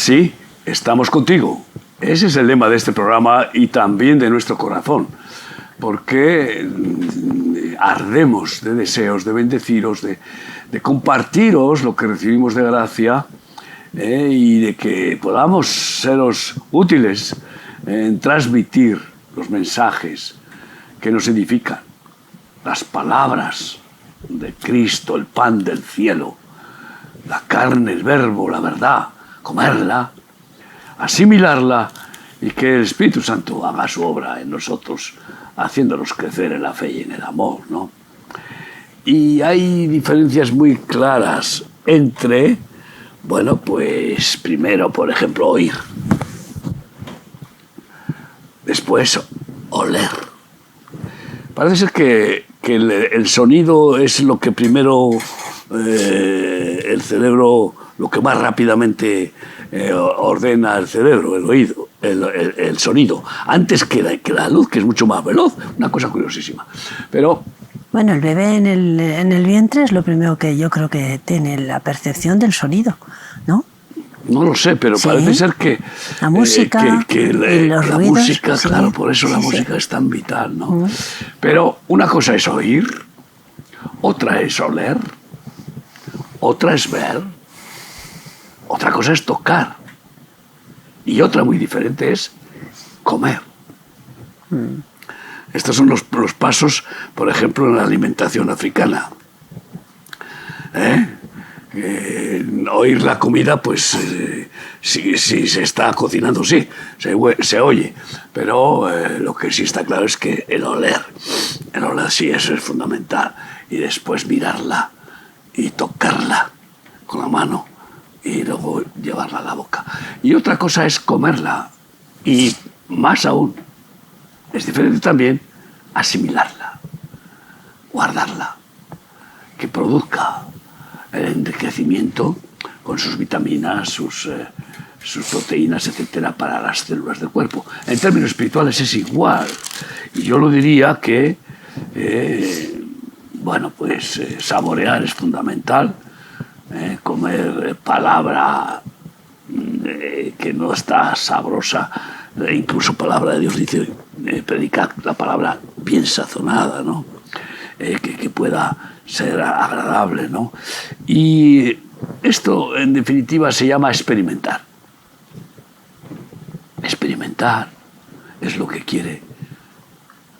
Sí, estamos contigo. Ese es el lema de este programa y también de nuestro corazón, porque ardemos de deseos de bendeciros, de compartiros lo que recibimos de gracia y de que podamos seros útiles en transmitir los mensajes que nos edifican, las palabras de Cristo, el pan del cielo, la carne, el verbo, la verdad, comerla, asimilarla y que el Espíritu Santo haga su obra en nosotros, haciéndonos crecer en la fe y en el amor, ¿no? Y hay diferencias muy claras entre, bueno, pues primero, por ejemplo, oír. Después, oler. Parece ser que el sonido es lo que primero el cerebro, lo que más rápidamente ordena el cerebro, el oído, el sonido, antes que la luz, que es mucho más veloz. Una cosa curiosísima. Pero bueno, el bebé en el vientre es lo primero que yo creo que tiene la percepción del sonido, ¿no? No lo sé, pero sí, parece ser que la música, la ruidos, música, sí, claro, por eso la música es tan vital, ¿no? Pero una cosa es oír, otra es oler, otra es ver, otra cosa es tocar y otra muy diferente es comer. Estos son los pasos, por ejemplo, en la alimentación africana. Oír la comida, pues si se está cocinando, sí, se oye, pero lo que sí está claro es que el oler sí, eso es fundamental, y después mirarla y tocarla con la mano y luego llevarla a la boca. Y otra cosa es comerla, y más aún, es diferente también asimilarla, guardarla, que produzca el enriquecimiento con sus vitaminas, sus proteínas, etcétera, para las células del cuerpo. En términos espirituales es igual. Y yo lo diría que, bueno, pues saborear es fundamental, comer palabra que no está sabrosa, incluso palabra de Dios dice, predicar la palabra bien sazonada, ¿no? Que pueda ser agradable, ¿no? Y esto, en definitiva, se llama experimentar. Experimentar es lo que quiere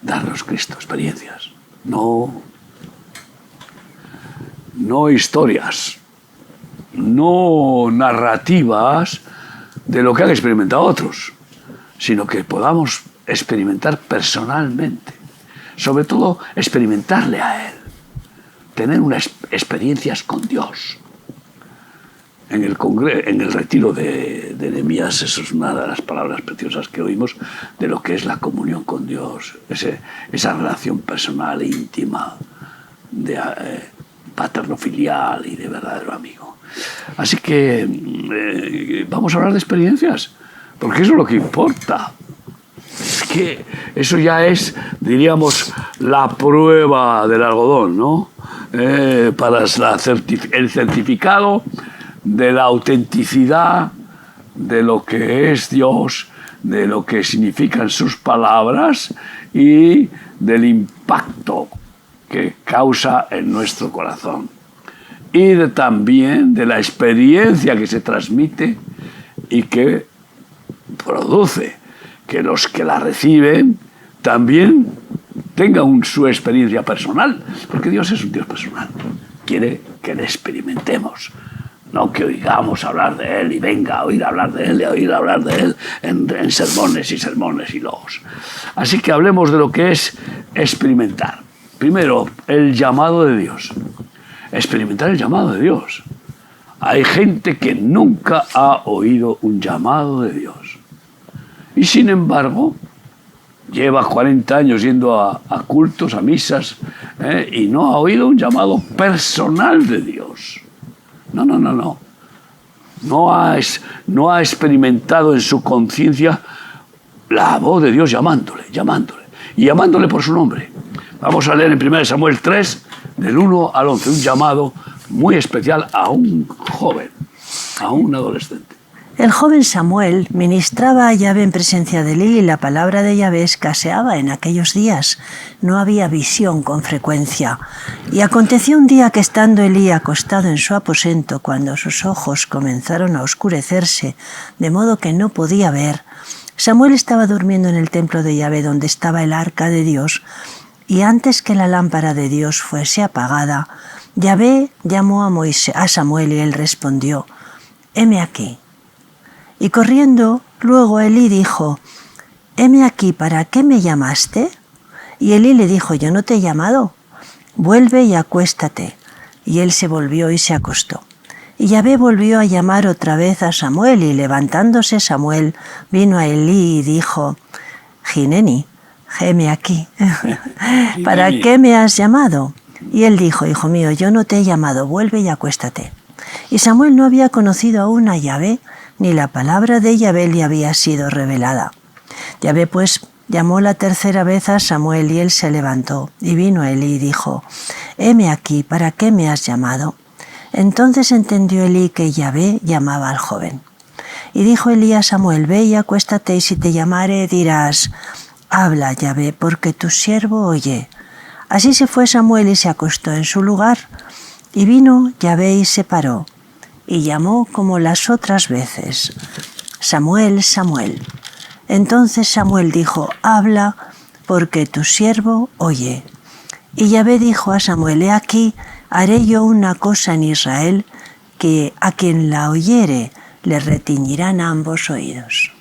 darnos Cristo, experiencias, no historias, no narrativas de lo que han experimentado otros, sino que podamos experimentar personalmente, sobre todo experimentarle a Él, tener unas experiencias con Dios. En el retiro de Nehemías, eso es una de las palabras preciosas que oímos de lo que es la comunión con Dios, esa relación personal e íntima, paterno-filial y de verdadero amigo. Así que vamos a hablar de experiencias, porque eso es lo que importa. Es que eso ya es, diríamos, la prueba del algodón, ¿no? Para el certificado de la autenticidad de lo que es Dios, de lo que significan sus palabras y del impacto que causa en nuestro corazón. Y también de la experiencia que se transmite y que produce que los que la reciben también tengan su experiencia personal, porque Dios es un Dios personal. Quiere que le experimentemos, no que oigamos hablar de Él y venga a oír hablar de Él y a oír hablar de Él en sermones y logos. Así que hablemos de lo que es experimentar. Primero, el llamado de Dios. Experimentar el llamado de Dios. Hay gente que nunca ha oído un llamado de Dios. Y sin embargo, lleva 40 años yendo a cultos, a misas, y no ha oído un llamado personal de Dios. No. No ha experimentado en su conciencia la voz de Dios llamándole. Y llamándole por su nombre. Vamos a leer en 1 Samuel 3, del 1 al 11, un llamado muy especial a un joven, a un adolescente. El joven Samuel ministraba a Yahvé en presencia de Elí y la palabra de Yahvé escaseaba en aquellos días. No había visión con frecuencia. Y aconteció un día que estando Elí acostado en su aposento, cuando sus ojos comenzaron a oscurecerse, de modo que no podía ver, Samuel estaba durmiendo en el templo de Yahvé donde estaba el arca de Dios, y antes que la lámpara de Dios fuese apagada, Yahvé llamó a Samuel y él respondió: «Heme aquí». Y corriendo, luego Elí dijo: «Heme aquí, ¿para qué me llamaste?». Y Elí le dijo: «Yo no te he llamado, vuelve y acuéstate». Y él se volvió y se acostó. Y Yahvé volvió a llamar otra vez a Samuel, y levantándose Samuel, vino a Elí y dijo: «Jineni, heme aquí, ¿para qué me has llamado?». Y él dijo: «Hijo mío, yo no te he llamado, vuelve y acuéstate». Y Samuel no había conocido aún a Yahvé, ni la palabra de Yahvé le había sido revelada. Yahvé pues llamó la tercera vez a Samuel, y él se levantó, y vino a Elí y dijo: «Heme aquí, ¿para qué me has llamado?». Entonces entendió Elí que Yahvé llamaba al joven. Y dijo Elí a Samuel: «Ve y acuéstate, y si te llamare dirás: habla, Yahvé, porque tu siervo oye». Así se fue Samuel y se acostó en su lugar. Y vino Yahvé y se paró, y llamó como las otras veces: «Samuel, Samuel». Entonces Samuel dijo: «Habla, porque tu siervo oye». Y Yahvé dijo a Samuel: «He aquí, haré yo una cosa en Israel, que a quien la oyere le retiñirán ambos oídos».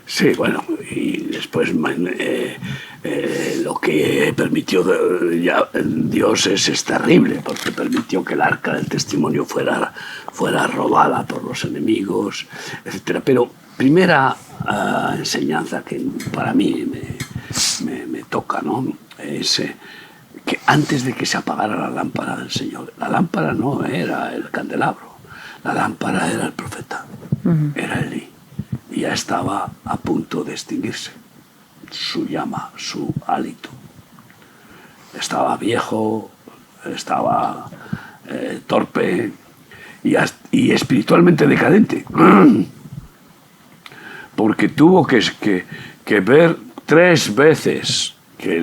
Sí, bueno, y después lo que permitió Dios es terrible, porque permitió que el arca del testimonio fuera robada por los enemigos, etc. Pero primera enseñanza que para mí me toca, ¿no?, es que antes de que se apagara la lámpara del Señor, la lámpara no era el candelabro, la lámpara era el profeta, era Elí. Y ya estaba a punto de extinguirse su llama, su hálito. Estaba viejo, estaba torpe y espiritualmente decadente. Porque tuvo que ver 3 veces que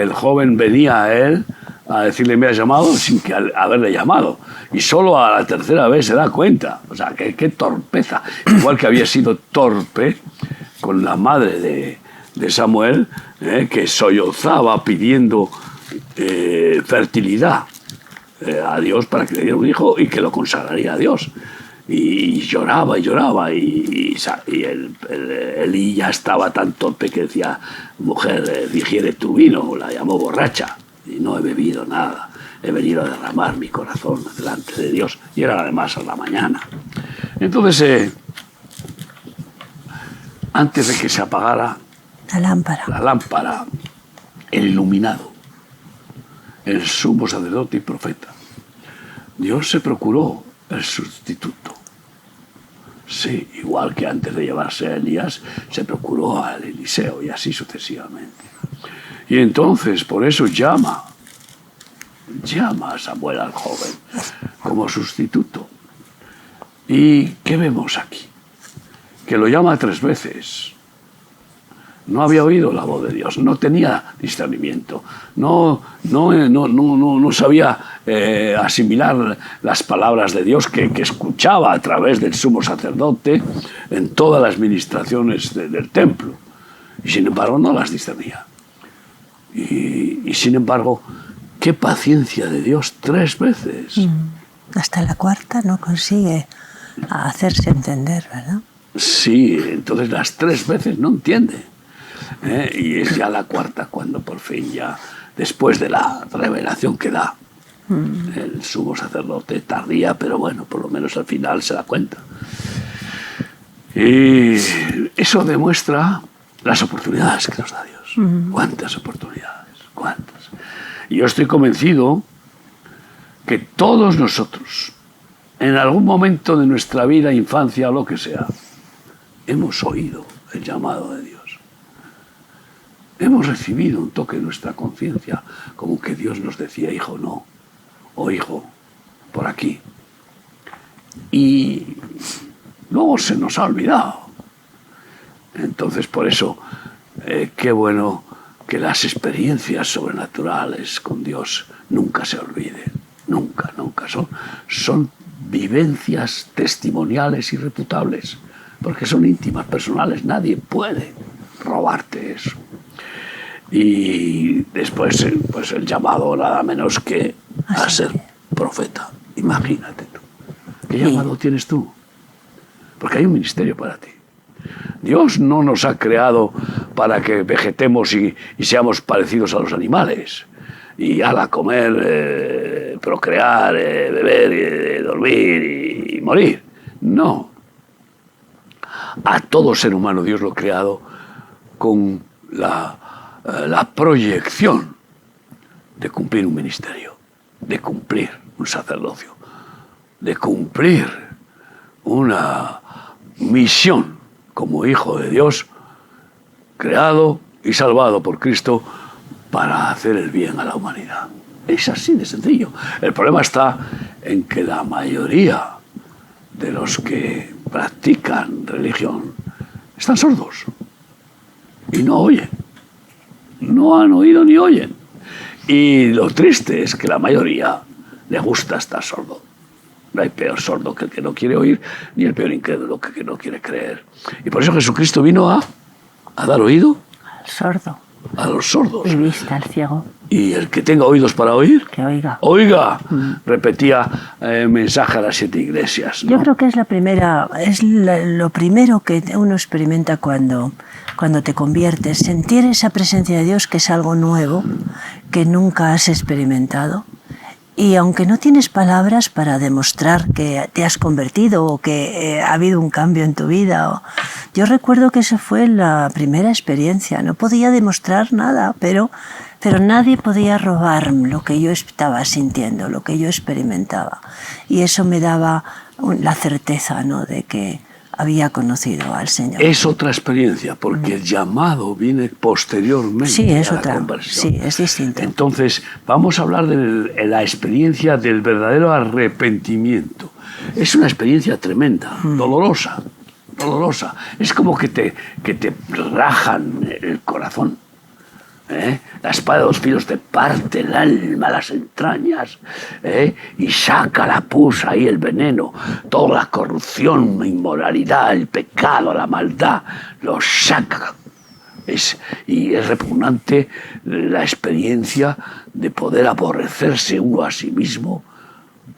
el joven venía a él a decirle: «Me has llamado», sin que haberle llamado. Y solo a la tercera vez se da cuenta. O sea, qué torpeza. Igual que había sido torpe con la madre de Samuel, que sollozaba pidiendo fertilidad a Dios para que le diera un hijo y que lo consagraría a Dios. Y lloraba y lloraba, y Elí ya estaba tan torpe que decía: «Mujer, digiere tu vino». La llamó borracha. Y no he bebido nada, he venido a derramar mi corazón delante de Dios. Y era además a la mañana. Entonces, antes de que se apagara la lámpara, el iluminado, el sumo sacerdote y profeta, Dios se procuró el sustituto. Sí, igual que antes de llevarse a Elías, se procuró a Eliseo, y así sucesivamente. Y entonces, por eso llama a Samuel, al joven, como sustituto. ¿Y qué vemos aquí? Que lo llama 3 veces. No había oído la voz de Dios, no tenía discernimiento, no sabía asimilar las palabras de Dios que escuchaba a través del sumo sacerdote en todas las ministraciones del templo. Y sin embargo no las discernía. Y sin embargo, qué paciencia de Dios 3 veces. Hasta la cuarta no consigue hacerse entender, ¿verdad? Sí, entonces las 3 veces no entiende. Y es ya la cuarta cuando por fin, ya después de la revelación que da el sumo sacerdote, tardía, pero bueno, por lo menos al final se da cuenta. Y eso demuestra las oportunidades que nos da Dios. ¿Cuántas oportunidades? ¿Cuántas? Y yo estoy convencido que todos nosotros, en algún momento de nuestra vida, infancia o lo que sea, hemos oído el llamado de Dios. Hemos recibido un toque en nuestra conciencia, como que Dios nos decía: «Hijo, no», o «Hijo, por aquí». Y luego se nos ha olvidado. Entonces, por eso, qué bueno que las experiencias sobrenaturales con Dios nunca se olviden, nunca. Son vivencias testimoniales irrefutables, porque son íntimas, personales, nadie puede robarte eso. Y después, pues el llamado nada menos que a ser profeta. Imagínate tú. ¿Qué llamado tienes tú? Porque hay un ministerio para ti. Dios no nos ha creado para que vegetemos y seamos parecidos a los animales. Y ala, comer, procrear, beber, dormir y morir. No. A todo ser humano Dios lo ha creado con la proyección de cumplir un ministerio, de cumplir un sacerdocio, de cumplir una misión como hijo de Dios, creado y salvado por Cristo para hacer el bien a la humanidad. Es así de sencillo. El problema está en que la mayoría de los que practican religión están sordos y no oyen. No han oído ni oyen. Y lo triste es que la mayoría le gusta estar sordo. No hay peor sordo que el que no quiere oír, ni el peor incrédulo que el que no quiere creer. Y por eso Jesucristo vino a dar oído al sordo, a los sordos. Y vista al ciego. Y el que tenga oídos para oír, que oiga. Oiga, repetía el mensaje a las 7 iglesias, ¿no? Yo creo que es lo primero que uno experimenta cuando te conviertes, sentir esa presencia de Dios, que es algo nuevo, que nunca has experimentado. Y aunque no tienes palabras para demostrar que te has convertido o que ha habido un cambio en tu vida, yo recuerdo que esa fue la primera experiencia. No podía demostrar nada, pero nadie podía robar lo que yo estaba sintiendo, lo que yo experimentaba. Y eso me daba la certeza, ¿no?, de que había conocido al Señor. Es otra experiencia, porque el llamado viene posteriormente a la conversión. Sí, es distinto. Entonces, vamos a hablar de la experiencia del verdadero arrepentimiento. Es una experiencia tremenda, dolorosa. Es como que te rajan el corazón. La espada de 2 filos te parte el alma, las entrañas, y saca la pus ahí, el veneno, toda la corrupción, la inmoralidad, el pecado, la maldad, lo saca. Y es repugnante la experiencia de poder aborrecerse uno a sí mismo,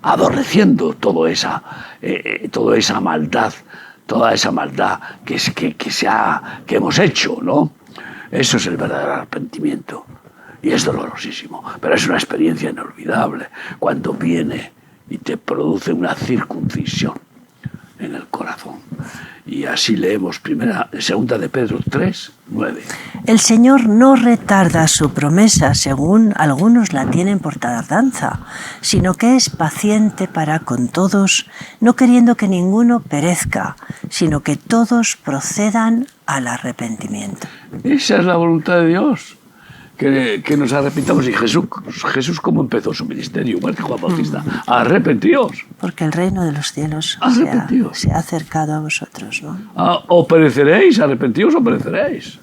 aborreciendo toda esa maldad, que hemos hecho, ¿no? Eso es el verdadero arrepentimiento. Y es dolorosísimo, pero es una experiencia inolvidable cuando viene y te produce una circuncisión en el corazón. Y así leemos 2 de Pedro 3, 9. El Señor no retarda su promesa, según algunos la tienen por tardanza, sino que es paciente para con todos, no queriendo que ninguno perezca, sino que todos procedan al arrepentimiento. Esa es la voluntad de Dios, que nos arrepintamos. Y Jesús, ¿cómo empezó su ministerio? Igual que Juan Bautista. Arrepentíos. Porque el reino de los cielos se ha acercado a vosotros, ¿no? O pereceréis, arrepentíos o pereceréis.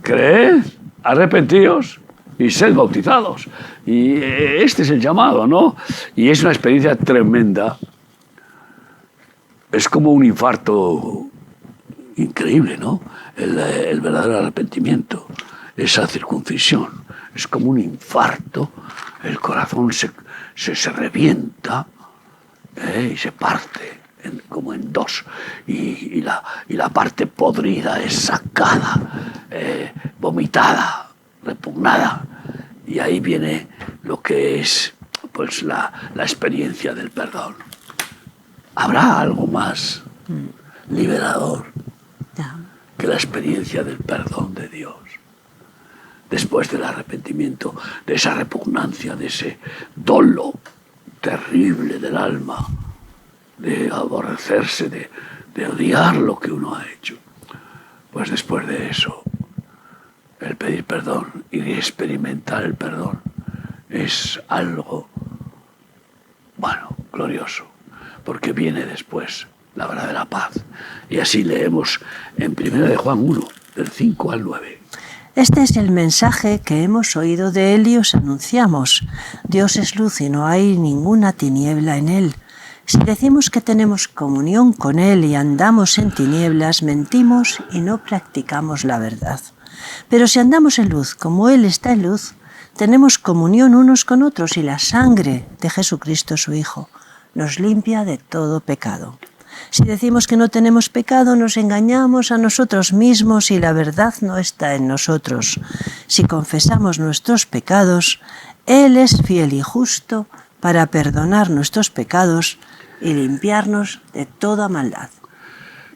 Creed, arrepentíos y sed bautizados. Y este es el llamado, ¿no? Y es una experiencia tremenda. Es como un infarto increíble, ¿no? El verdadero arrepentimiento, esa circuncisión, es como un infarto. El corazón se revienta y se parte como en 2, y la parte podrida es sacada, vomitada, repugnada, y ahí viene lo que es, pues, la experiencia del perdón. ¿Habrá algo más liberador que la experiencia del perdón de Dios? Después del arrepentimiento, de esa repugnancia, de ese dolo terrible del alma, de aborrecerse, de odiar lo que uno ha hecho. Pues después de eso, el pedir perdón y experimentar el perdón es algo, bueno, glorioso, porque viene después la verdadera paz. Y así leemos en 1 de Juan 1, del 5 al 9. Este es el mensaje que hemos oído de Él y os anunciamos. Dios es luz y no hay ninguna tiniebla en Él. Si decimos que tenemos comunión con Él y andamos en tinieblas, mentimos y no practicamos la verdad. Pero si andamos en luz, como Él está en luz, tenemos comunión unos con otros y la sangre de Jesucristo, su Hijo, nos limpia de todo pecado. Si decimos que no tenemos pecado, nos engañamos a nosotros mismos y la verdad no está en nosotros. Si confesamos nuestros pecados, Él es fiel y justo para perdonar nuestros pecados y limpiarnos de toda maldad.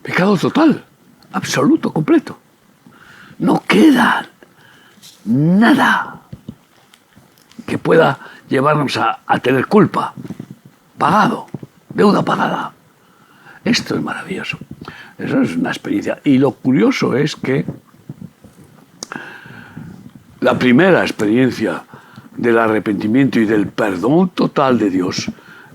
Pecado total, absoluto, completo. No queda nada que pueda llevarnos a tener culpa. Pagado, deuda pagada. Esto es maravilloso. Eso es una experiencia. Y lo curioso es que la primera experiencia del arrepentimiento y del perdón total de Dios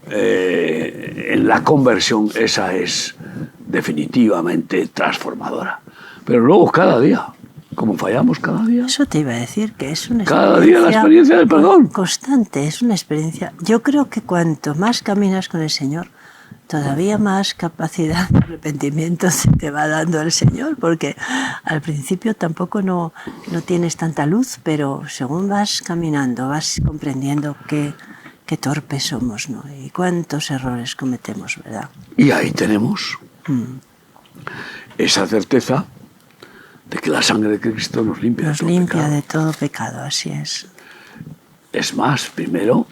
en la conversión, esa es definitivamente transformadora. Pero luego cada día, como fallamos cada día. Eso te iba a decir, que es una cada experiencia día la experiencia del perdón. Constante, es una experiencia. Yo creo que cuanto más caminas con el Señor, todavía más capacidad de arrepentimiento se te va dando el Señor, porque al principio tampoco no tienes tanta luz, pero según vas caminando, vas comprendiendo qué torpes somos, ¿no? Y cuántos errores cometemos, ¿verdad? Y ahí tenemos esa certeza de que la sangre de Cristo nos limpia de todo pecado. De todo pecado, así es. Es más, primero,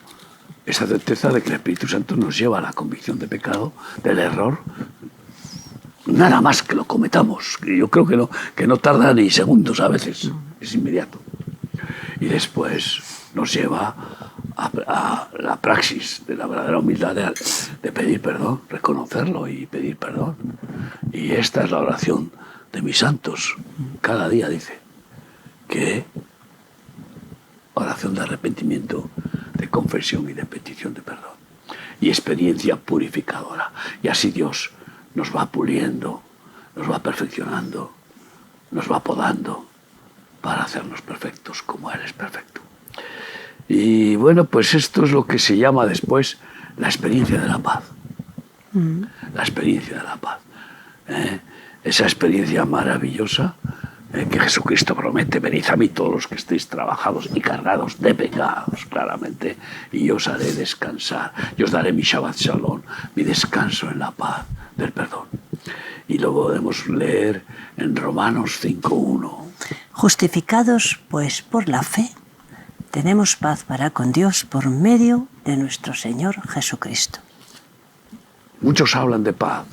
esa certeza de que el Espíritu Santo nos lleva a la convicción de pecado, del error, nada más que lo cometamos. Yo creo que no tarda ni segundos a veces, es inmediato. Y después nos lleva a la praxis de la verdadera humildad de pedir perdón, reconocerlo y pedir perdón. Y esta es la oración de mis santos. Cada día dice que oración de arrepentimiento, de confesión y de petición de perdón. Y experiencia purificadora. Y así Dios nos va puliendo, nos va perfeccionando, nos va podando para hacernos perfectos como Él es perfecto. Y bueno, pues esto es lo que se llama después la experiencia de la paz. La experiencia de la paz. Esa experiencia maravillosa que Jesucristo promete: venid a mí todos los que estéis trabajados y cargados de pecados, claramente, y yo os haré descansar. Yo os daré mi Shabbat Shalom, mi descanso en la paz del perdón. Y lo podemos leer en Romanos 5:1. Justificados, pues, por la fe, tenemos paz para con Dios por medio de nuestro Señor Jesucristo. Muchos hablan de paz.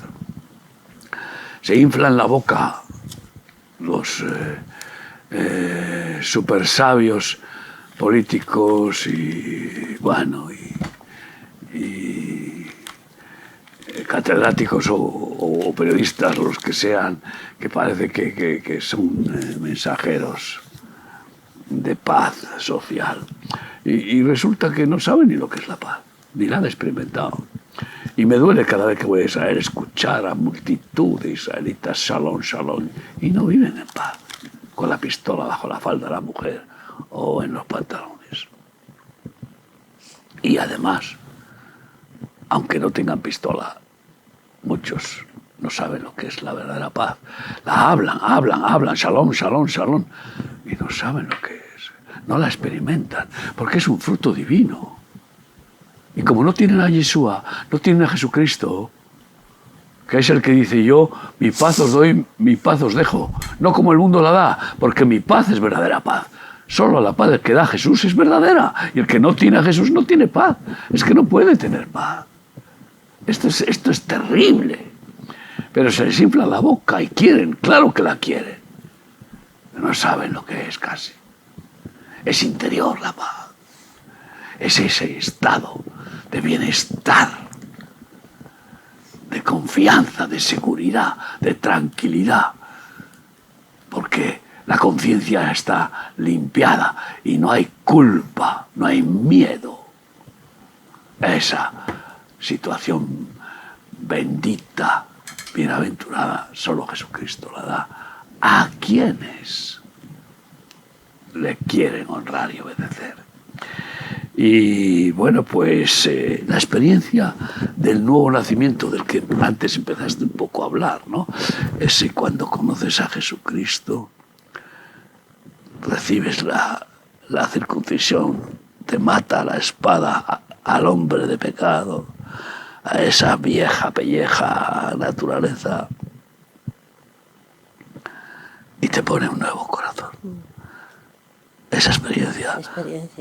Se inflan la boca los super sabios políticos y catedráticos o periodistas, los que sean, que parece que son mensajeros de paz social. Y resulta que no saben ni lo que es la paz, ni la han experimentado. Y me duele cada vez que voy a Israel escuchar a multitud de israelitas, shalom, shalom, y no viven en paz, con la pistola bajo la falda de la mujer o en los pantalones. Y además, aunque no tengan pistola, muchos no saben lo que es la verdadera paz. La hablan, shalom, shalom, shalom, y no saben lo que es. No la experimentan, porque es un fruto divino. Y como no tienen a Yeshua, no tienen a Jesucristo, que es el que dice: yo mi paz os doy, mi paz os dejo, no como el mundo la da, porque mi paz es verdadera paz. Solo la paz que da Jesús es verdadera, y el que no tiene a Jesús no tiene paz. Es que no puede tener paz. Esto es terrible. Pero se les infla la boca y quieren, claro que la quieren. No saben lo que es casi. Es interior la paz. Es ese estado de bienestar, de confianza, de seguridad, de tranquilidad. Porque la conciencia está limpiada y no hay culpa, no hay miedo. Esa situación bendita bienaventurada, solo Jesucristo la da a quienes le quieren honrar y obedecer. Y bueno, pues la experiencia del nuevo nacimiento, del que antes empezaste un poco a hablar, ¿no? Ese cuando conoces a Jesucristo, recibes la circuncisión, te mata la espada al hombre de pecado, a esa vieja pelleja naturaleza, y te pone un nuevo corazón. Esa experiencia.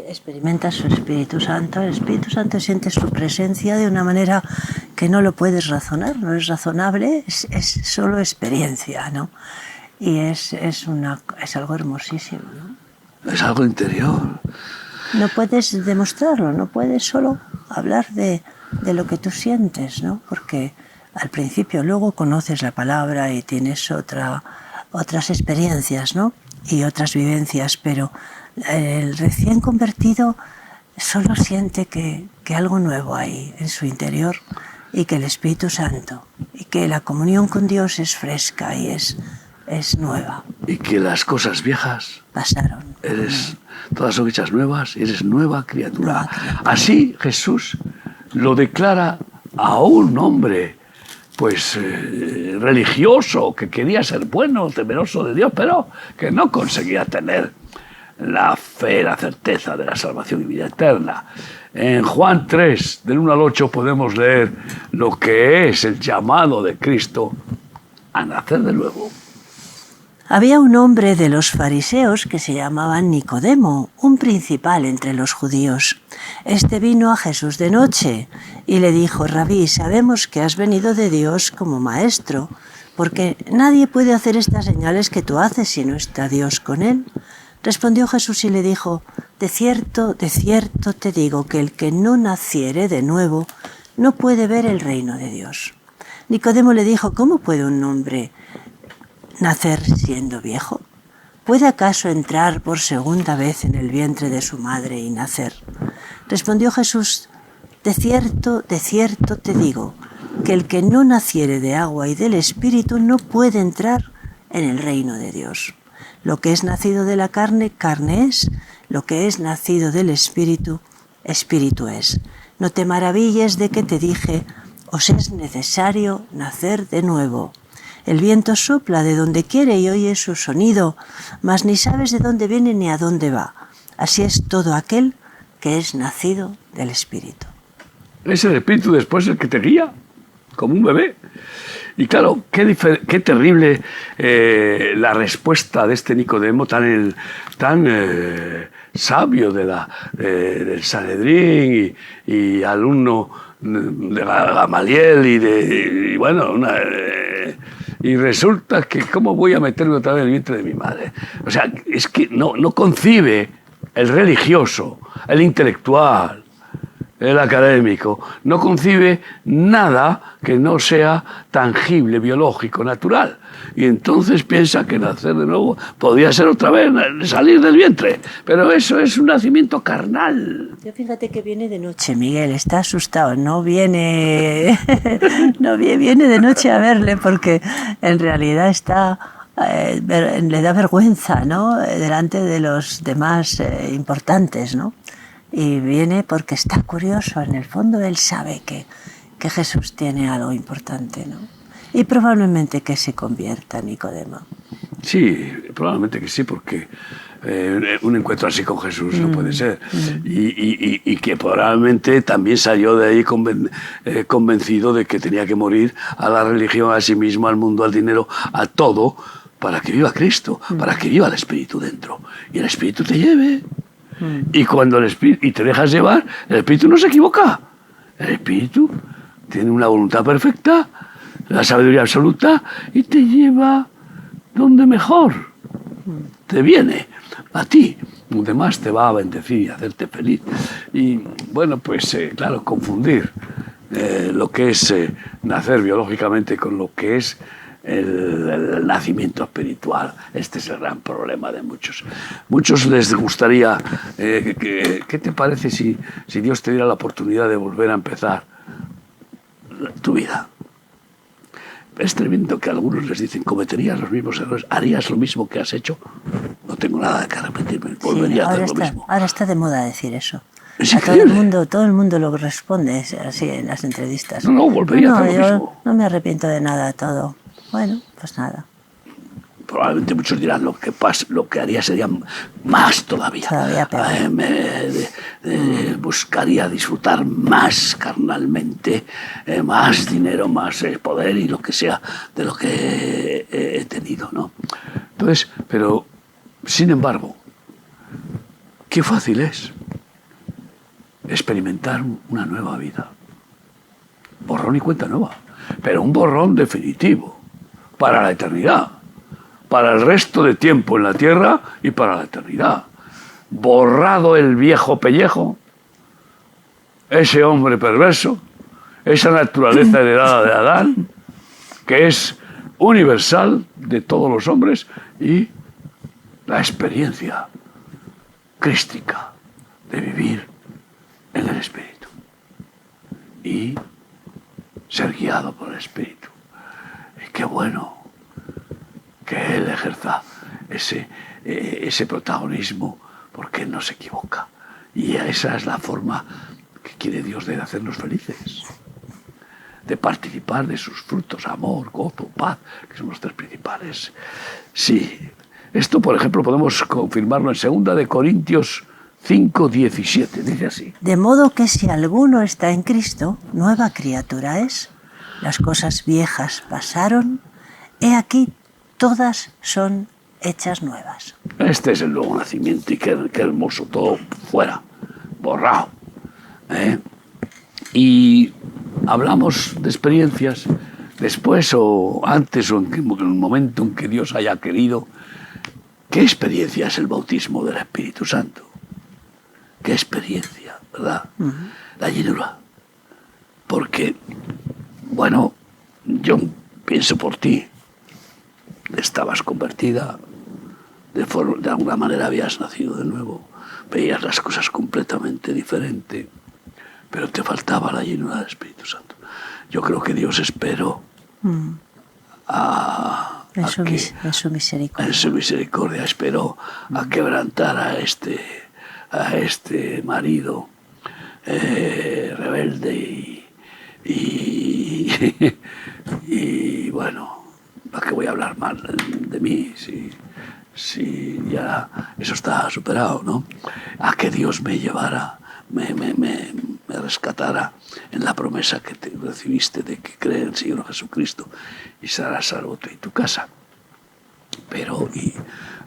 Experimentas su Espíritu Santo. El Espíritu Santo siente su presencia de una manera que no lo puedes razonar, no es razonable, es solo experiencia, ¿no? Y es algo hermosísimo, ¿no? Es algo interior. No puedes demostrarlo, no puedes solo hablar de lo que tú sientes, ¿no? Porque al principio luego conoces la palabra y tienes otras experiencias, ¿no? Y otras vivencias, pero el recién convertido solo siente que algo nuevo hay en su interior y que el Espíritu Santo y que la comunión con Dios es fresca y es nueva. Y que las cosas viejas pasaron. Todas son hechas nuevas, eres nueva criatura. Así Jesús lo declara a un hombre pues religioso, que quería ser bueno, temeroso de Dios, pero que no conseguía tener la fe, la certeza de la salvación y vida eterna. En Juan 3, del 1 al 8, podemos leer lo que es el llamado de Cristo a nacer de nuevo. Había un hombre de los fariseos que se llamaba Nicodemo, un principal entre los judíos. Este vino a Jesús de noche y le dijo: Rabí, sabemos que has venido de Dios como maestro, porque nadie puede hacer estas señales que tú haces si no está Dios con él. Respondió Jesús y le dijo: de cierto te digo que el que no naciere de nuevo no puede ver el reino de Dios. Nicodemo le dijo: ¿cómo puede un hombre nacer siendo viejo? ¿Puede acaso entrar por segunda vez en el vientre de su madre y nacer? Respondió Jesús: de cierto te digo, que el que no naciere de agua y del Espíritu no puede entrar en el reino de Dios. Lo que es nacido de la carne, carne es; lo que es nacido del Espíritu, Espíritu es. No te maravilles de que te dije: os es necesario nacer de nuevo. El viento sopla de donde quiere y oyes su sonido, mas ni sabes de dónde viene ni a dónde va. Así es todo aquel que es nacido del Espíritu. Es el Espíritu después el que te guía, como un bebé. Y claro, qué terrible la respuesta de este Nicodemo tan sabio del Sanedrín y alumno de Gamaliel y resulta que ¿cómo voy a meterme otra vez en el vientre de mi madre? O sea, es que no concibe el religioso, el intelectual, el académico, no concibe nada que no sea tangible, biológico, natural. Y entonces piensa que nacer de nuevo podría ser otra vez salir del vientre. Pero eso es un nacimiento carnal. Yo fíjate que viene de noche, Miguel, está asustado, no viene de noche a verle porque en realidad le da vergüenza, ¿no? Delante de los demás importantes, ¿no? Y viene porque está curioso, en el fondo él sabe que Jesús tiene algo importante, ¿no? Y probablemente que se convierta, Nicodemo. Sí, probablemente que sí, porque un encuentro así con Jesús no puede ser. Y que probablemente también salió de ahí convencido de que tenía que morir a la religión, a sí mismo, al mundo, al dinero, a todo, para que viva Cristo, para que viva el Espíritu dentro. Y el Espíritu te lleve. Y cuando y te dejas llevar, el Espíritu no se equivoca. El Espíritu tiene una voluntad perfecta, la sabiduría absoluta, y te lleva donde mejor te viene a ti, donde más te va a bendecir y hacerte feliz. Y bueno, pues claro, confundir lo que es nacer biológicamente con lo que es el nacimiento espiritual. Este es el gran problema de muchos. Muchos les gustaría, ¿qué te parece si Dios te diera la oportunidad de volver a empezar tu vida? es tremendo que algunos les dicen, cometerías los mismos errores, harías lo mismo que has hecho. No tengo nada que arrepentirme, volvería a hacer lo mismo. Ahora está de moda decir eso. Es a increíble. todo el mundo lo responde así en las entrevistas. No, volvería a hacer lo yo mismo. no me arrepiento de nada, todo. Bueno, pues nada. Probablemente muchos dirán lo que haría sería más todavía. Todavía peor. Buscaría disfrutar más carnalmente, más dinero, más poder y lo que sea de lo que he tenido, ¿no? Entonces, pero, sin embargo, qué fácil es experimentar una nueva vida. Borrón y cuenta nueva, pero un borrón definitivo para la eternidad. Para el resto de tiempo en la tierra y para la eternidad. Borrado el viejo pellejo, ese hombre perverso, esa naturaleza heredada de Adán, que es universal de todos los hombres, y la experiencia crística de vivir en el Espíritu y ser guiado por el Espíritu. Y qué bueno que Él ejerza ese protagonismo, porque Él no se equivoca. Y esa es la forma que quiere Dios de hacernos felices, de participar de sus frutos, amor, gozo, paz, que son los tres principales. Sí, esto, por ejemplo, podemos confirmarlo en 2 de Corintios 5:17, dice así. De modo que si alguno está en Cristo, nueva criatura es. Las cosas viejas pasaron, he aquí todas son hechas nuevas. Este es el nuevo nacimiento y qué hermoso, todo fuera, borrado. Y hablamos de experiencias después o antes o en el momento en que Dios haya querido. ¿Qué experiencia es el bautismo del Espíritu Santo? ¿Qué experiencia, verdad? La llenura. Porque, bueno, yo pienso por ti. Estabas convertida, de alguna manera habías nacido de nuevo, veías las cosas completamente diferente, pero te faltaba la llenura del Espíritu Santo. Yo creo que Dios esperó en su misericordia. En su misericordia esperó a quebrantar a este marido rebelde y bueno, ¿para qué voy a hablar mal de mí si ya eso está superado, ¿no? A que Dios me llevara, me rescatara en la promesa que te recibiste de que cree en el Señor Jesucristo y serás salvo tú y tu casa. Pero, y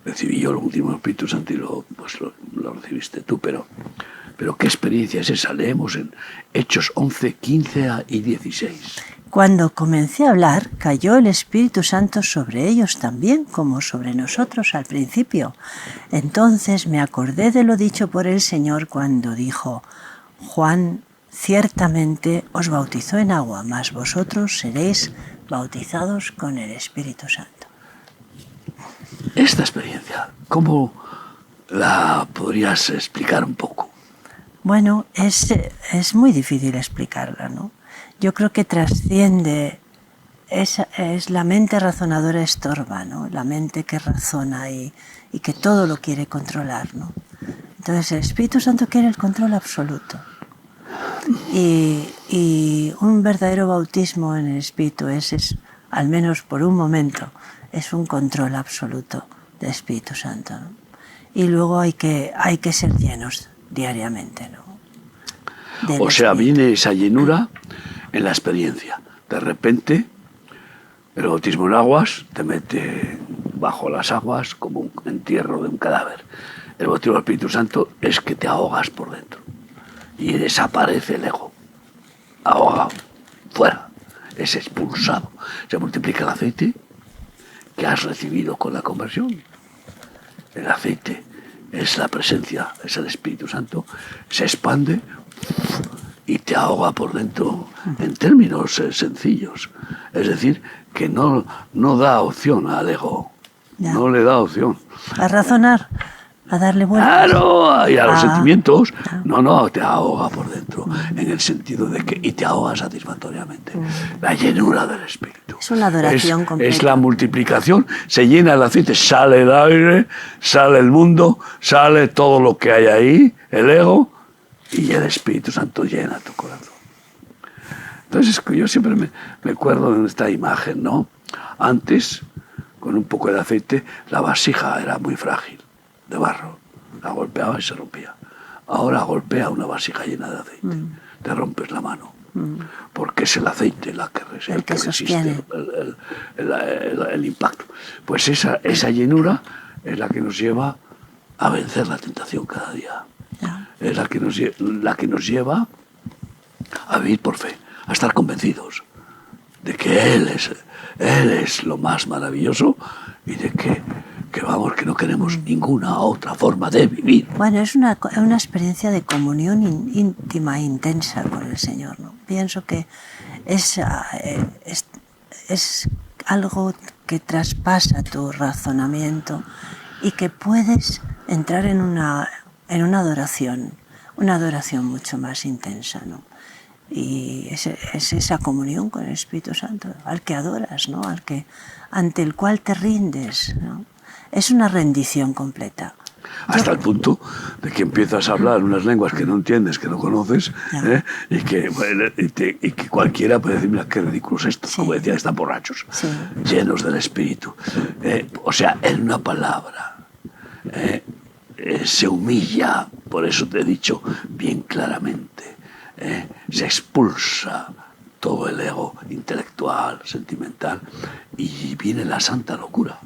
recibí yo el último Espíritu Santo y lo recibiste tú, pero ¿qué experiencia es esa? Leemos en Hechos 11, 15 y 16. Cuando comencé a hablar, cayó el Espíritu Santo sobre ellos también, como sobre nosotros al principio. Entonces me acordé de lo dicho por el Señor cuando dijo: Juan ciertamente os bautizó en agua, mas vosotros seréis bautizados con el Espíritu Santo. Esta experiencia, ¿cómo la podrías explicar un poco? Bueno, es muy difícil explicarla, ¿no? Yo creo que trasciende, es la mente razonadora estorba, ¿no? La mente que razona y que todo lo quiere controlar, ¿no? Entonces el Espíritu Santo quiere el control absoluto. Y un verdadero bautismo en el Espíritu es, al menos por un momento, es un control absoluto del Espíritu Santo, ¿no? Y luego hay que ser llenos diariamente, ¿no? O sea, viene esa llenura en la experiencia. De repente, el bautismo en aguas te mete bajo las aguas como un entierro de un cadáver. El bautismo del Espíritu Santo es que te ahogas por dentro y desaparece el ego. Ahogado, fuera, es expulsado. Se multiplica el aceite que has recibido con la conversión. El aceite es la presencia, es el Espíritu Santo, se expande y te ahoga por dentro en términos sencillos. Es decir, que no da opción al ego, no le da opción. A razonar. A darle vueltas. Claro, y a los sentimientos. No, te ahoga por dentro, en el sentido de que, y te ahoga satisfactoriamente. La llenura del Espíritu. Es una adoración completa. Es la multiplicación, se llena el aceite, sale el aire, sale el mundo, sale todo lo que hay ahí, el ego, y el Espíritu Santo llena tu corazón. Entonces yo siempre me acuerdo de esta imagen, ¿no? Antes, con un poco de aceite, la vasija era muy frágil, de barro, la golpeaba y se rompía. Ahora golpea una vasija llena de aceite, te rompes la mano, porque es el aceite el que resiste el impacto. Pues esa llenura es la que nos lleva a vencer la tentación cada día. Es la que nos lleva a vivir por fe, a estar convencidos de que Él es lo más maravilloso y de que no queremos ninguna otra forma de vivir. Bueno, es una experiencia de comunión íntima e intensa con el Señor, ¿no? Pienso que es algo que traspasa tu razonamiento y que puedes entrar en una adoración mucho más intensa, ¿no? Y es esa comunión con el Espíritu Santo, al que adoras, ¿no? Ante el cual te rindes, ¿no? Es una rendición completa. Hasta el punto de que empiezas a hablar unas lenguas que no entiendes, que no conoces, y que cualquiera puede decir, mira, qué ridículo es esto, como decían, están borrachos, llenos del Espíritu. O sea, en una palabra, se humilla, por eso te he dicho bien claramente, se expulsa todo el ego intelectual, sentimental, y viene la santa locura.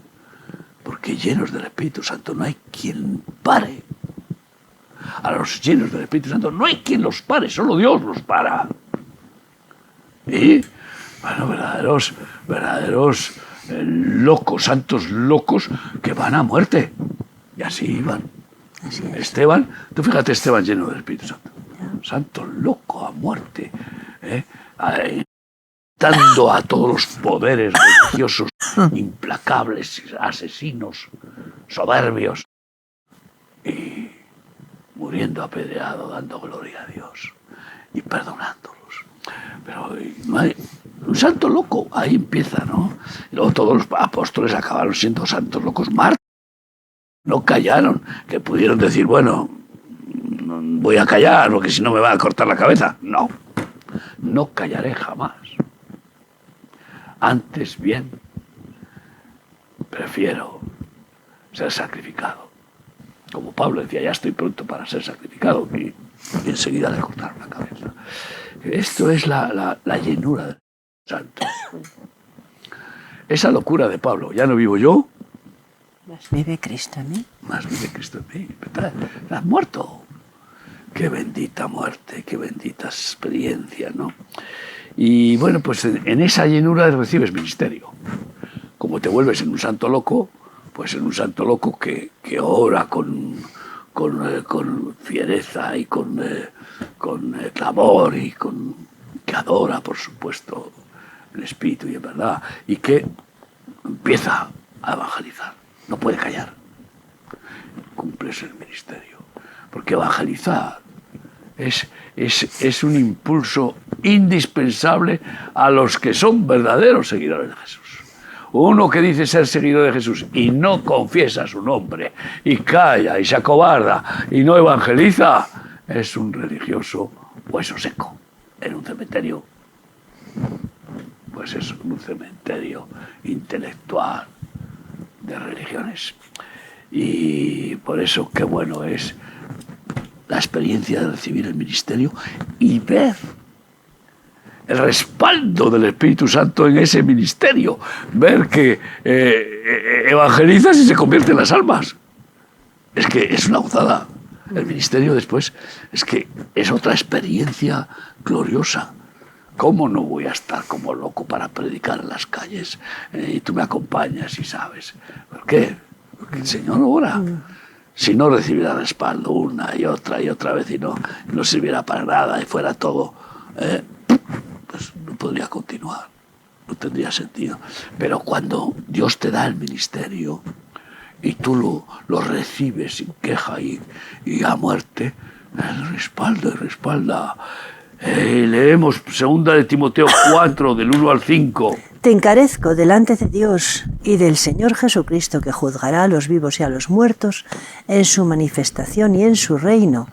Porque llenos del Espíritu Santo no hay quien pare. A los llenos del Espíritu Santo no hay quien los pare, solo Dios los para. Y, bueno, verdaderos locos, santos locos que van a muerte. Y así iban. Así es. Esteban, tú fíjate, Esteban lleno del Espíritu Santo. Santo loco a muerte. Dando a todos los poderes religiosos implacables, asesinos, soberbios, y muriendo apedreado, dando gloria a Dios y perdonándolos. Pero no hay un santo loco, ahí empieza, ¿no? Y luego todos los apóstoles acabaron siendo santos locos mártires. No callaron, que pudieron decir, bueno, voy a callar porque si no me va a cortar la cabeza. No callaré jamás. Antes bien, prefiero ser sacrificado. Como Pablo decía, ya estoy pronto para ser sacrificado, y enseguida le cortaron la cabeza. Esto es la llenura del Santo. Esa locura de Pablo, ya no vivo yo. Más vive Cristo en mí. Más vive Cristo en mí. Has muerto. Qué bendita muerte, qué bendita experiencia, ¿no? Y bueno, pues en esa llenura recibes ministerio. Como te vuelves en un santo loco, pues en un santo loco que ora con fiereza y con clamor y que adora, por supuesto, el Espíritu y en verdad, y que empieza a evangelizar. No puede callar. Cumples el ministerio. Porque evangelizar es un impulso indispensable a los que son verdaderos seguidores de Jesús. Uno que dice ser seguidor de Jesús y no confiesa su nombre, y calla, y se acobarda, y no evangeliza, es un religioso hueso seco en un cementerio. Pues es un cementerio intelectual de religiones. Y por eso qué bueno es la experiencia de recibir el ministerio y ver el respaldo del Espíritu Santo en ese ministerio, ver que evangelizas y se convierten las almas. Es que es una gozada. El ministerio después es que es otra experiencia gloriosa. ¿Cómo no voy a estar como loco para predicar en las calles? Y tú me acompañas y sabes. ¿Por qué? Porque el Señor ora. Si no recibiera respaldo una y otra vez y no sirviera para nada y fuera todo, pues no podría continuar, no tendría sentido. Pero cuando Dios te da el ministerio y tú lo recibes sin queja y a muerte, Él respalda. Leemos 2 de Timoteo 4, del 1 al 5. Te encarezco delante de Dios y del Señor Jesucristo, que juzgará a los vivos y a los muertos en su manifestación y en su reino,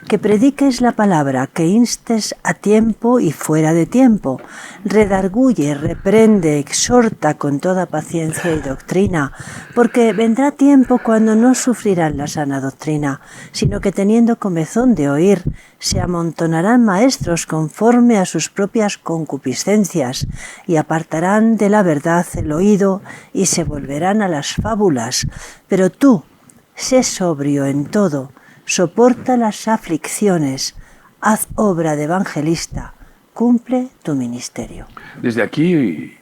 que prediques la palabra, que instes a tiempo y fuera de tiempo, redarguye, reprende, exhorta con toda paciencia y doctrina, porque vendrá tiempo cuando no sufrirán la sana doctrina, sino que teniendo comezón de oír, se amontonarán maestros conforme a sus propias concupiscencias y apartarán de la verdad el oído y se volverán a las fábulas. Pero tú, sé sobrio en todo, soporta las aflicciones, haz obra de evangelista, cumple tu ministerio. Desde aquí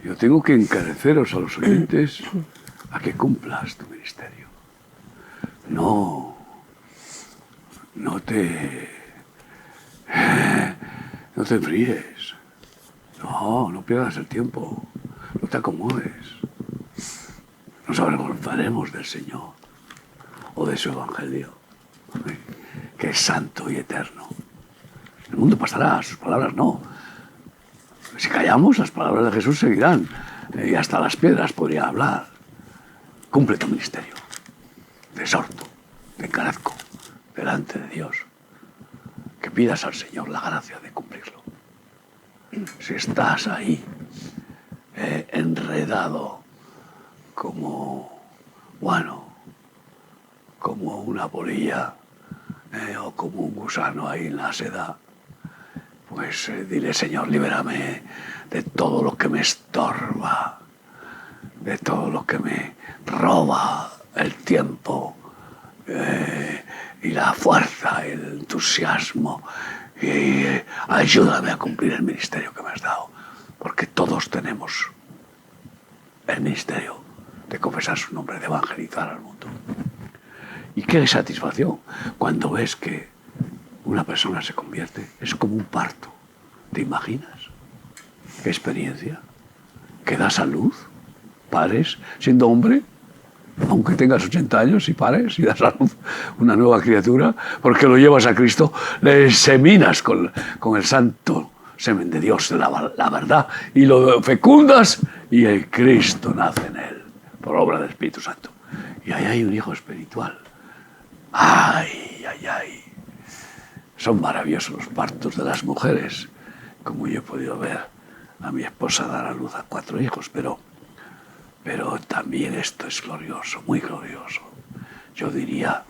yo tengo que encareceros a los oyentes a que cumplas tu ministerio. No te enfríes. No pierdas el tiempo. No te acomodes. Nos avergonzaremos del Señor o de su Evangelio, que es santo y eterno. El mundo pasará, sus palabras no. Si callamos, las palabras de Jesús seguirán. Y hasta las piedras podría hablar. Cumple tu ministerio. Te exhorto, te encarezco delante de Dios, que pidas al Señor la gracia de cumplirlo. Si estás ahí, enredado como una polilla o como un gusano ahí en la seda, pues dile: Señor, libérame de todo lo que me estorba, de todo lo que me roba el tiempo, y la fuerza, el entusiasmo, y ayúdame a cumplir el ministerio que me has dado, porque todos tenemos el ministerio de confesar su nombre, de evangelizar al mundo. Y qué satisfacción cuando ves que una persona se convierte. Es como un parto. ¿Te imaginas? ¿Qué experiencia? ¿Que da salud? Pares siendo hombre, aunque tengas 80 años, y pares y das a luz una nueva criatura, porque lo llevas a Cristo, le seminas con el santo semen de Dios, de la verdad, y lo fecundas, y el Cristo nace en él, por obra del Espíritu Santo. Y ahí hay un hijo espiritual. ¡Ay! Son maravillosos los partos de las mujeres, como yo he podido ver a mi esposa dar a luz a 4 hijos, pero también esto es glorioso, muy glorioso. Yo diría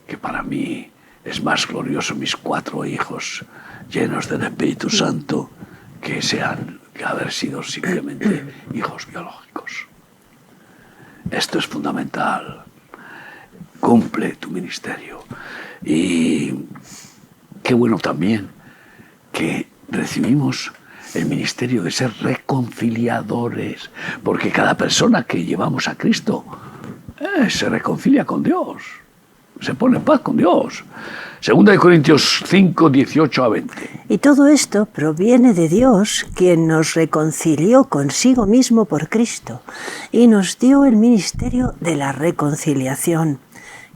que para mí es más glorioso mis 4 hijos llenos del Espíritu Santo que haber sido simplemente hijos biológicos. Esto es fundamental. Cumple tu ministerio. Y qué bueno también que recibimos el ministerio de ser reconciliadores, porque cada persona que llevamos a Cristo se reconcilia con Dios, se pone en paz con Dios. 2 Corintios 5, 18 a 20. Y todo esto proviene de Dios, quien nos reconcilió consigo mismo por Cristo y nos dio el ministerio de la reconciliación,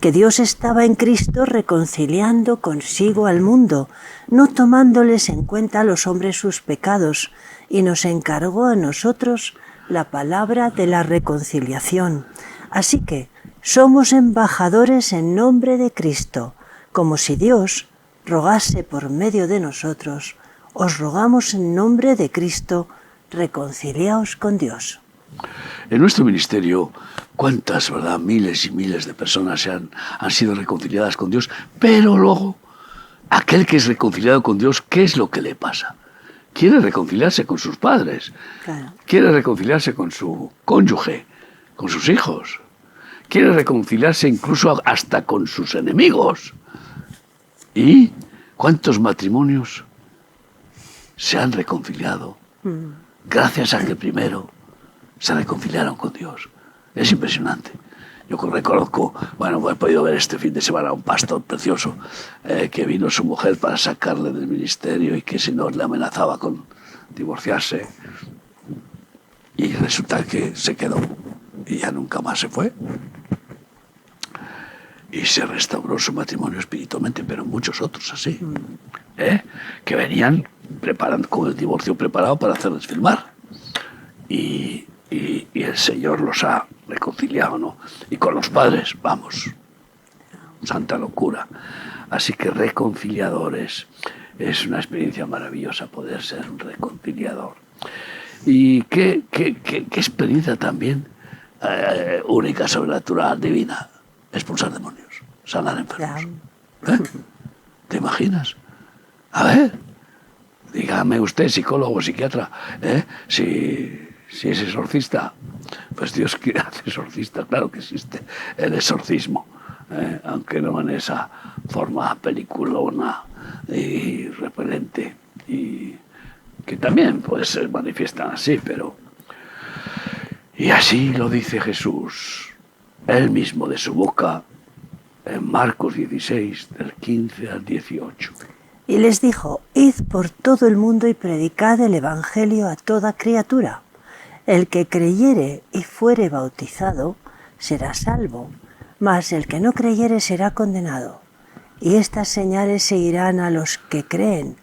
que Dios estaba en Cristo reconciliando consigo al mundo, no tomándoles en cuenta a los hombres sus pecados, y nos encargó a nosotros la palabra de la reconciliación. Así que somos embajadores en nombre de Cristo, como si Dios rogase por medio de nosotros. Os rogamos en nombre de Cristo, reconciliaos con Dios. En nuestro ministerio, cuántas, ¿verdad?, miles y miles de personas han sido reconciliadas con Dios, pero luego, aquel que es reconciliado con Dios, ¿qué es lo que le pasa? Quiere reconciliarse con sus padres, Claro. Quiere reconciliarse con su cónyuge, con sus hijos, quiere reconciliarse incluso hasta con sus enemigos. ¿Y cuántos matrimonios se han reconciliado gracias a que primero se reconciliaron con Dios? Es impresionante. Yo reconozco, he podido ver este fin de semana a un pastor precioso que vino su mujer para sacarle del ministerio y que si no le amenazaba con divorciarse. Y resulta que se quedó y ya nunca más se fue. y se restauró su matrimonio espiritualmente, pero muchos otros así, que venían preparando con el divorcio preparado para hacerles firmar. Y el Señor los ha reconciliado, ¿no? Y con los padres, vamos, santa locura. Así que reconciliadores, es una experiencia maravillosa poder ser un reconciliador. Y qué experiencia también única, sobrenatural, divina, expulsar demonios, sanar enfermos. ¿Te imaginas? A ver, dígame usted, psicólogo, psiquiatra, si es exorcista, pues Dios quiere hacer exorcista, claro que existe el exorcismo, aunque no en esa forma peliculona y repelente, y que también pues se manifiestan así, pero... Y así lo dice Jesús, él mismo de su boca, en Marcos 16, del 15 al 18. Y les dijo, id por todo el mundo y predicad el Evangelio a toda criatura. El que creyere y fuere bautizado será salvo, mas el que no creyere será condenado. Y estas señales seguirán a los que creen.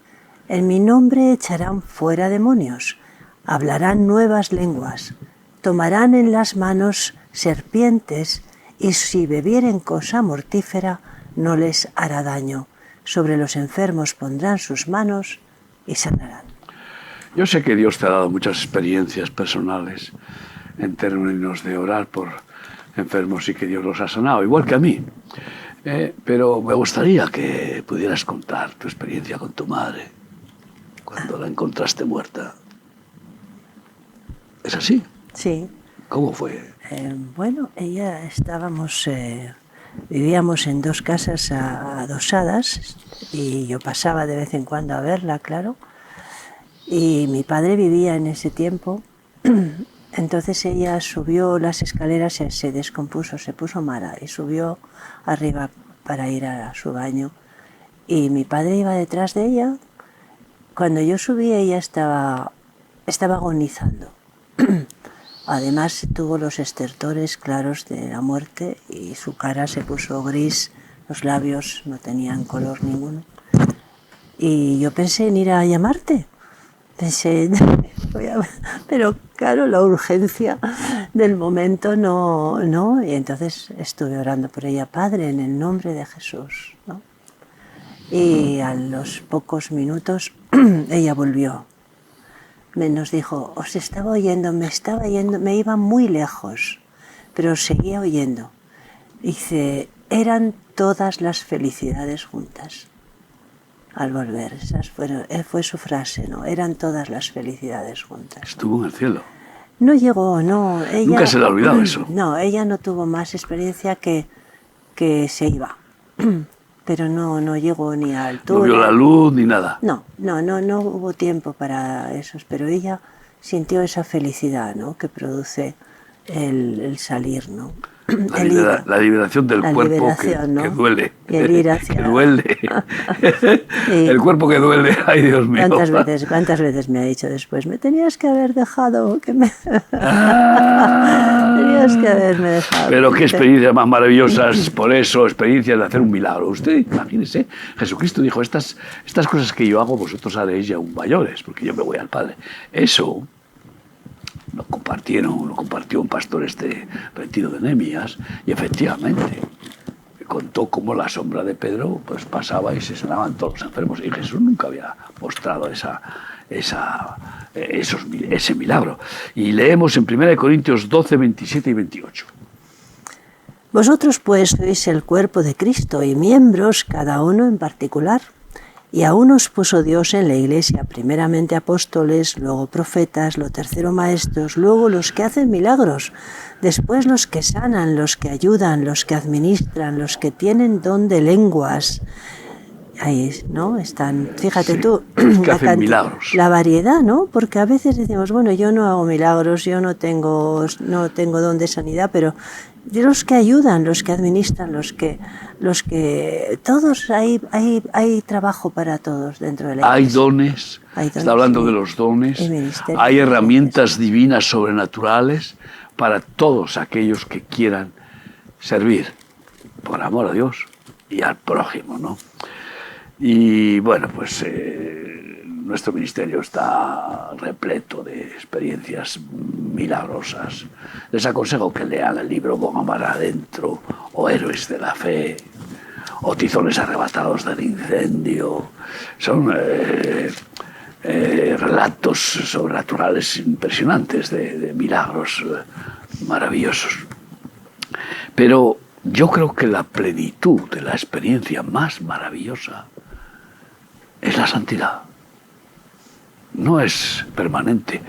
En mi nombre echarán fuera demonios, hablarán nuevas lenguas, tomarán en las manos serpientes, y si bebieren cosa mortífera no les hará daño. Sobre los enfermos pondrán sus manos y sanarán. Yo sé que Dios te ha dado muchas experiencias personales en términos de orar por enfermos y que Dios los ha sanado, igual que a mí. Pero me gustaría que pudieras contar tu experiencia con tu madre cuando la encontraste muerta. ¿Es así? Sí. ¿Cómo fue? Bueno, vivíamos en dos casas adosadas y yo pasaba de vez en cuando a verla, claro. Y mi padre vivía en ese tiempo, entonces ella subió las escaleras, se descompuso, se puso mala y subió arriba para ir a su baño. Y mi padre iba detrás de ella. Cuando yo subí ella estaba agonizando. Además tuvo los estertores claros de la muerte y su cara se puso gris, los labios no tenían color ninguno. Y yo pensé en ir a llamarte. Pensé, pero claro, la urgencia del momento no. Y entonces estuve orando por ella, Padre, en el nombre de Jesús, ¿no? Y a los pocos minutos ella volvió. Nos dijo, os estaba oyendo, me iba muy lejos, pero os seguía oyendo. Dice, eran todas las felicidades juntas. Al volver, fue su frase, ¿no? Eran todas las felicidades juntas. Estuvo en el cielo. No llegó, no. Ella, nunca se le ha olvidado eso. No, ella no tuvo más experiencia que se iba. Pero no llegó ni a altura. No vio la luz ni nada. No hubo tiempo para eso, pero ella sintió esa felicidad, ¿no? Que produce el salir, ¿no? La liberación del cuerpo que duele. Y el ir hacia... que duele. El cuerpo que duele, ay Dios mío. ¿Cuántas veces me ha dicho después, me tenías que haber dejado, tenías que haberme dejado. Pero qué experiencias más maravillosas, por eso, experiencias de hacer un milagro. Usted, imagínese, Jesucristo dijo, estas cosas que yo hago, vosotros haréis ya aún mayores, porque yo me voy al Padre. Eso lo compartió un pastor retiro de Nehemías, y efectivamente contó cómo la sombra de Pedro pues pasaba y se sanaban todos los enfermos, y Jesús nunca había mostrado ese milagro. Y leemos en 1 Corintios 12, 27 y 28. Vosotros pues sois el cuerpo de Cristo y miembros cada uno en particular. Y a unos puso Dios en la iglesia, primeramente apóstoles, luego profetas, lo tercero maestros, luego los que hacen milagros, después los que sanan, los que ayudan, los que administran, los que tienen don de lenguas. Ahí, ¿no? Están, fíjate tú, la variedad, ¿no? Porque a veces decimos, bueno, yo no hago milagros, yo no tengo don de sanidad, pero los que ayudan, los que administran, los que todos hay trabajo para todos dentro de la iglesia. Hay dones, está hablando de los dones, hay herramientas divinas sobrenaturales para todos aquellos que quieran servir por amor a Dios y al prójimo, ¿no? Y bueno, pues nuestro ministerio está repleto de experiencias milagrosas. Les aconsejo que lean el libro Bon Mar Adentro, o Héroes de la Fe, o Tizones arrebatados del incendio. Son relatos sobrenaturales impresionantes de milagros maravillosos. Pero yo creo que la plenitud de la experiencia más maravillosa es la santidad. No es permanente.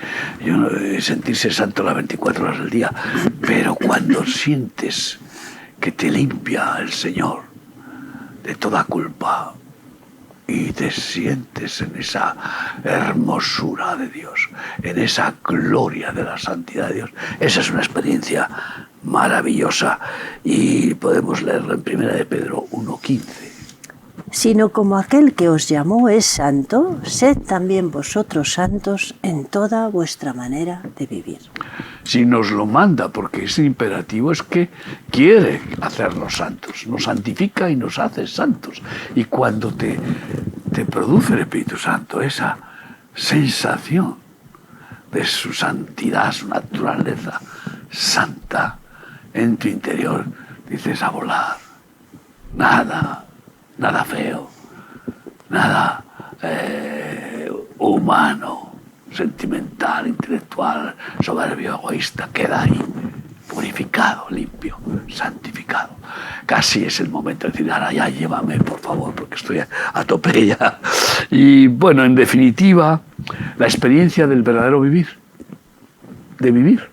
Sentirse santo las 24 horas del día, pero cuando sientes que te limpia el Señor de toda culpa y te sientes en esa hermosura de Dios, en esa gloria de la santidad de Dios, esa es una experiencia maravillosa, y podemos leerlo en 1 de Pedro 1:15. Sino como aquel que os llamó es santo, sed también vosotros santos en toda vuestra manera de vivir. Si nos lo manda, porque ese imperativo es que quiere hacernos santos, nos santifica y nos hace santos. Y cuando te produce el Espíritu Santo esa sensación de su santidad, su naturaleza santa en tu interior, dices: a volar. Nada feo, nada humano, sentimental, intelectual, soberbio, egoísta, queda ahí, purificado, limpio, santificado. Casi es el momento de decir: ahora ya llévame, por favor, porque estoy a tope ya. Y bueno, en definitiva, la experiencia del verdadero vivir, de vivir,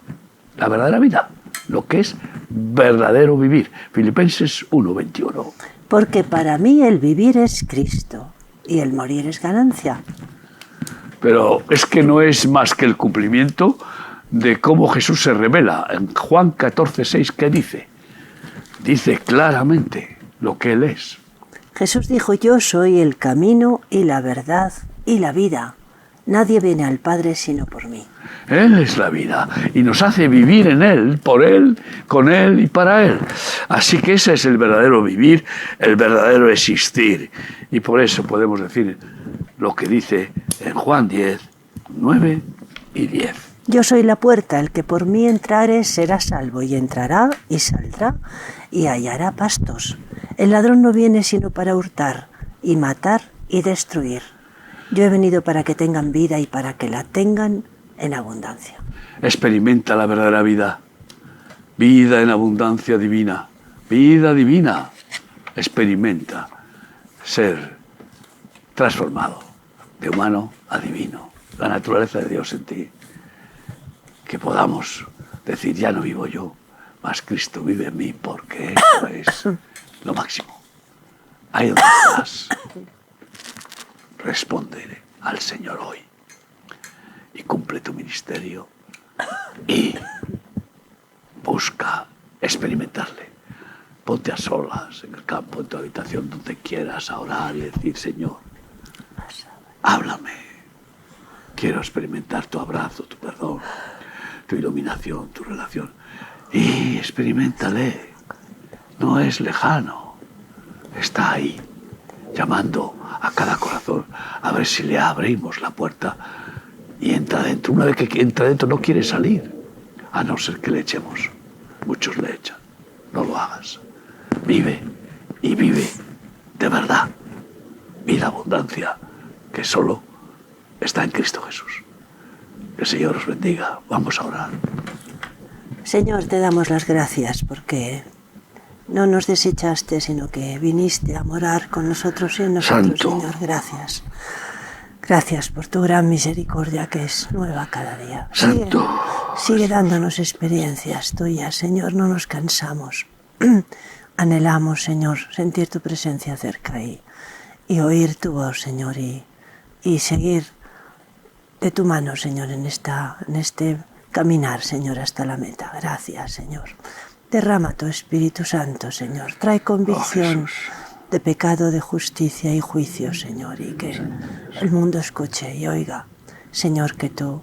la verdadera vida, lo que es verdadero vivir. Filipenses 1:21. Porque para mí el vivir es Cristo y el morir es ganancia. Pero es que no es más que el cumplimiento de cómo Jesús se revela. En Juan 14:6, ¿qué dice? Dice claramente lo que Él es. Jesús dijo: yo soy el camino y la verdad y la vida. Nadie viene al Padre sino por mí. Él es la vida y nos hace vivir en Él, por Él, con Él y para Él. Así que ese es el verdadero vivir, el verdadero existir. Y por eso podemos decir lo que dice en Juan 10, 9 y 10. Yo soy la puerta, el que por mí entrare será salvo, y entrará y saldrá y hallará pastos. El ladrón no viene sino para hurtar y matar y destruir. Yo he venido para que tengan vida y para que la tengan en abundancia. Experimenta la verdadera vida. Vida en abundancia divina. Vida divina. Experimenta ser transformado de humano a divino. La naturaleza de Dios en ti. Que podamos decir: ya no vivo yo, mas Cristo vive en mí, porque eso es lo máximo. Ahí donde estás, responde al Señor hoy y cumple tu ministerio y busca experimentarle. Ponte a solas en el campo, en tu habitación, donde quieras, a orar y decir: Señor, háblame. Quiero experimentar tu abrazo, tu perdón, tu iluminación, tu relación. Y experiméntale. No es lejano. Está ahí, llamando a cada corazón, a ver si le abrimos la puerta y entra dentro. Una vez que entra dentro no quiere salir, a no ser que le echemos. Muchos le echan. No lo hagas. Vive, y vive de verdad. Vida abundancia que solo está en Cristo Jesús. Que el Señor os bendiga. Vamos a orar. Señor, te damos las gracias porque no nos desechaste, sino que viniste a morar con nosotros y en nosotros. Santo. Señor, gracias. Gracias por tu gran misericordia que es nueva cada día. Santo. Sigue dándonos experiencias tuyas, Señor, no nos cansamos. Anhelamos, Señor, sentir tu presencia cerca y oír tu voz, Señor, y seguir de tu mano, Señor, en este caminar, Señor, hasta la meta. Gracias, Señor. Derrama tu Espíritu Santo, Señor. Trae convicción de pecado, de justicia y juicio, Señor, y que el mundo escuche y oiga, Señor, que tú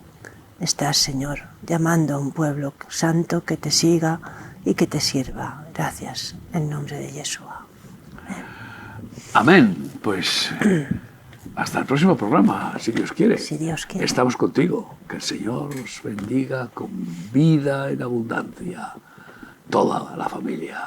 estás, Señor, llamando a un pueblo santo que te siga y que te sirva. Gracias, en nombre de Yeshua. Amén. Pues hasta el próximo programa, si Dios quiere. Si Dios quiere. Estamos contigo. Que el Señor os bendiga con vida en abundancia. Toda la familia.